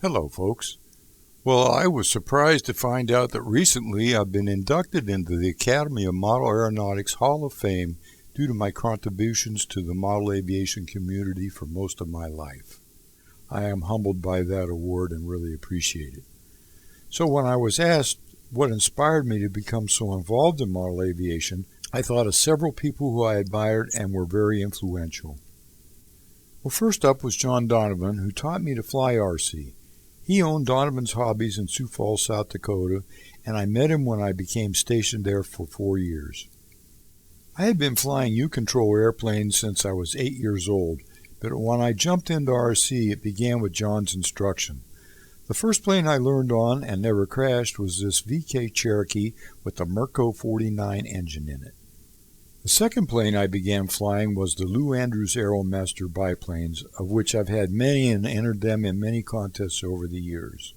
Hello, folks. Well, I was surprised to find out that recently I've been inducted into the Academy of Model Aeronautics Hall of Fame due to my contributions to the model aviation community for most of my life. I am humbled by that award and really appreciate it. So when I was asked what inspired me to become so involved in model aviation, I thought of several people who I admired and were very influential. Well, first up was John Donovan, who taught me to fly RC. He owned Donovan's Hobbies in Sioux Falls, South Dakota, and I met him when I became stationed there for 4 years. I had been flying U-control airplanes since I was 8 years old, but when I jumped into RC, it began with John's instruction. The first plane I learned on and never crashed was this VK Cherokee with the Merco 49 engine in it. The second plane I began flying was the Lou Andrews Aeromaster Biplanes, of which I've had many and entered them in many contests over the years.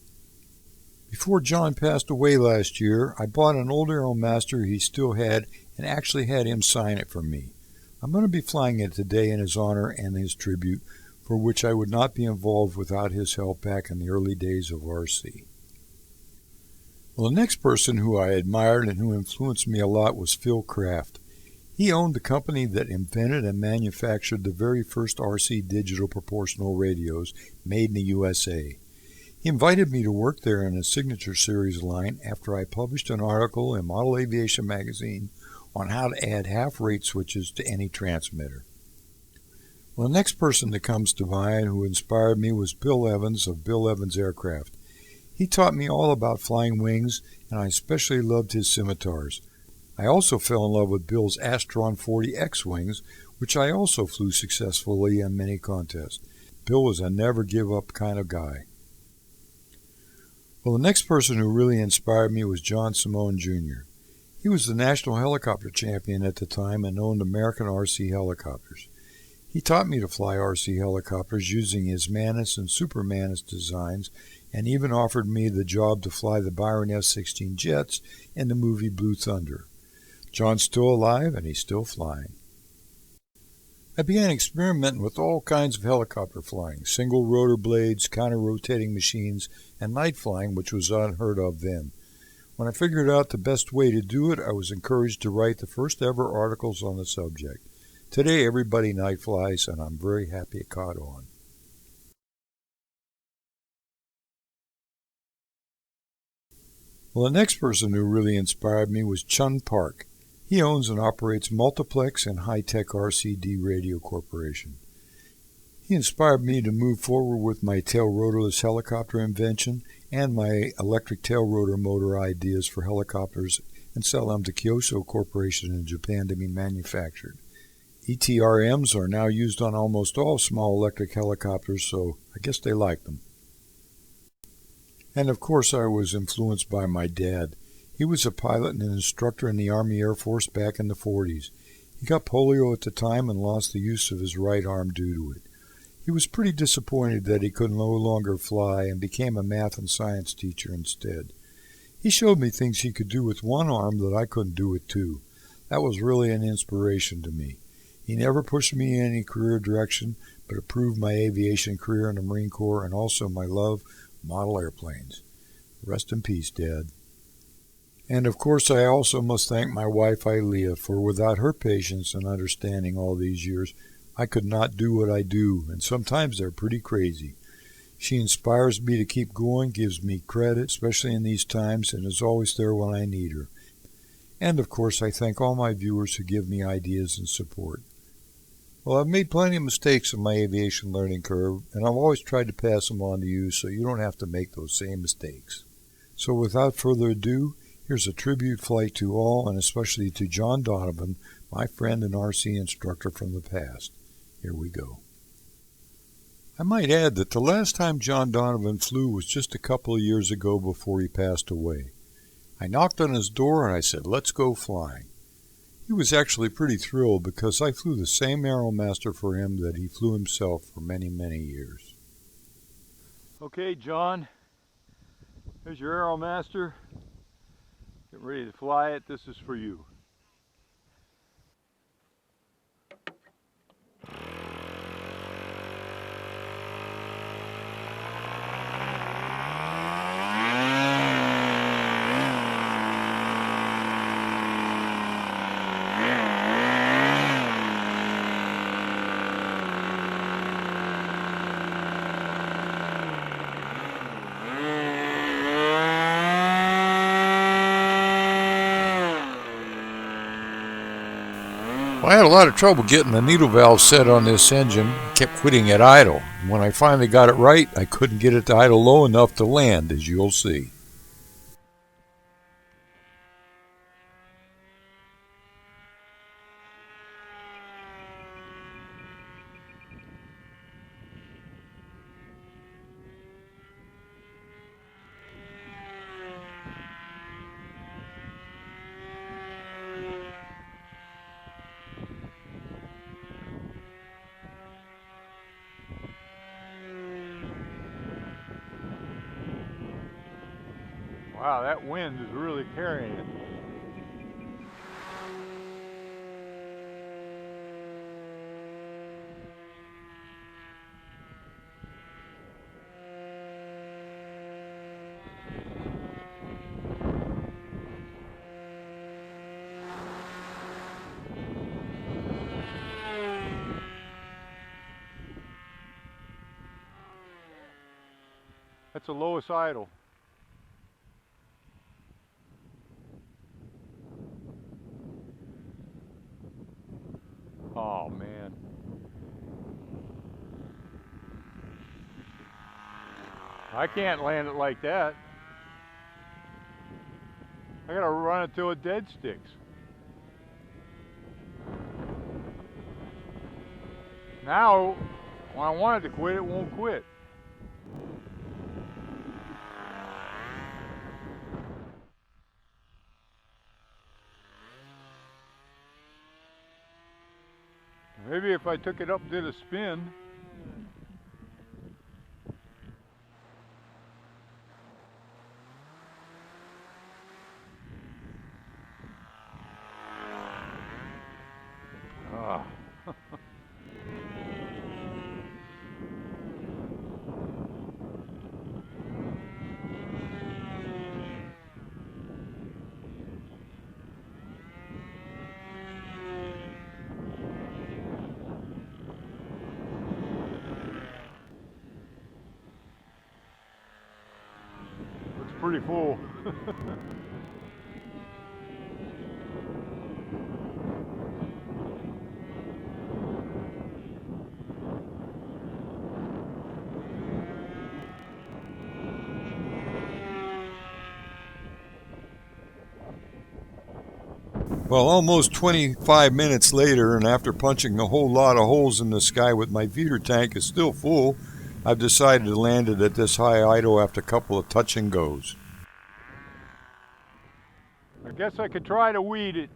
Before John passed away last year, I bought an old Aeromaster he still had and actually had him sign it for me. I'm going to be flying it today in his honor and his tribute, for which I would not be involved without his help back in the early days of RC. Well, the next person who I admired and who influenced me a lot was Phil Kraft. He owned the company that invented and manufactured the very first RC digital proportional radios made in the USA. He invited me to work there in his Signature Series line after I published an article in Model Aviation magazine on how to add half-rate switches to any transmitter. Well, the next person that comes to mind who inspired me was Bill Evans of Bill Evans Aircraft. He taught me all about flying wings, and I especially loved his scimitars. I also fell in love with Bill's Astron 40 X-Wings, which I also flew successfully in many contests. Bill was a never-give-up kind of guy. Well, the next person who really inspired me was John Simone Jr. He was the national helicopter champion at the time and owned American RC helicopters. He taught me to fly RC helicopters using his Manus and Super Manus designs, and even offered me the job to fly the Byron F-16 jets in the movie Blue Thunder. John's still alive, and he's still flying. I began experimenting with all kinds of helicopter flying, single rotor blades, counter-rotating machines, and night flying, which was unheard of then. When I figured out the best way to do it, I was encouraged to write the first ever articles on the subject. Today, everybody night flies, and I'm very happy it caught on. Well, the next person who really inspired me was Chun Park. He owns and operates Multiplex and High-Tech RCD Radio Corporation. He inspired me to move forward with my tail rotorless helicopter invention and my electric tail rotor motor ideas for helicopters and sell them to Kyosho Corporation in Japan to be manufactured. ETRMs are now used on almost all small electric helicopters, so I guess they like them. And of course I was influenced by my dad. He was a pilot and an instructor in the Army Air Force back in the 40s. He got polio at the time and lost the use of his right arm due to it. He was pretty disappointed that he could no longer fly and became a math and science teacher instead. He showed me things he could do with one arm that I couldn't do with two. That was really an inspiration to me. He never pushed me in any career direction, but approved my aviation career in the Marine Corps and also my love of model airplanes. Rest in peace, Dad. And of course I also must thank my wife Ilea, for without her patience and understanding all these years, I could not do what I do, and sometimes they're pretty crazy. She inspires me to keep going, gives me credit, especially in these times, and is always there when I need her. And of course I thank all my viewers who give me ideas and support. Well, I've made plenty of mistakes in my aviation learning curve, and I've always tried to pass them on to you so you don't have to make those same mistakes. So without further ado, here's a tribute flight to all, and especially to John Donovan, my friend and RC instructor from the past. Here we go. I might add that the last time John Donovan flew was just a couple of years ago before he passed away. I knocked on his door and I said, "Let's go flying." He was actually pretty thrilled because I flew the same Aeromaster for him that he flew himself for many, many years. Okay, John, here's your Aeromaster. Get ready to fly it. This is for you. I had a lot of trouble getting the needle valve set on this engine. It kept quitting at idle. When I finally got it right, I couldn't get it to idle low enough to land, as you'll see. Wow, that wind is really carrying it. That's the lowest idle. Oh man. I can't land it like that. I gotta run it till it dead sticks. Now, when I want it to quit, it won't quit. Maybe if I took it up and did a spin. Ah. It's pretty full. Well, almost 25 minutes later, and after punching a whole lot of holes in the sky with my feeder tank is still full, I've decided to land it at this high idle after a couple of touch and goes. I guess I could try to weed it.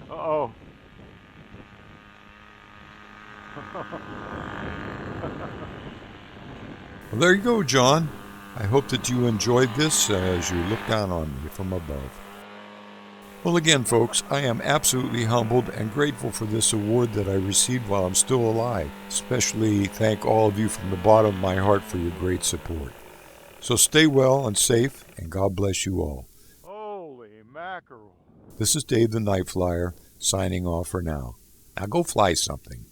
Uh-oh. Well, there you go, John. I hope that you enjoyed this as you look down on me from above. Well, again, folks, I am absolutely humbled and grateful for this award that I received while I'm still alive. Especially thank all of you from the bottom of my heart for your great support. So stay well and safe, and God bless you all. Holy mackerel. This is Dave the NightFlyyer, signing off for now. Now go fly something.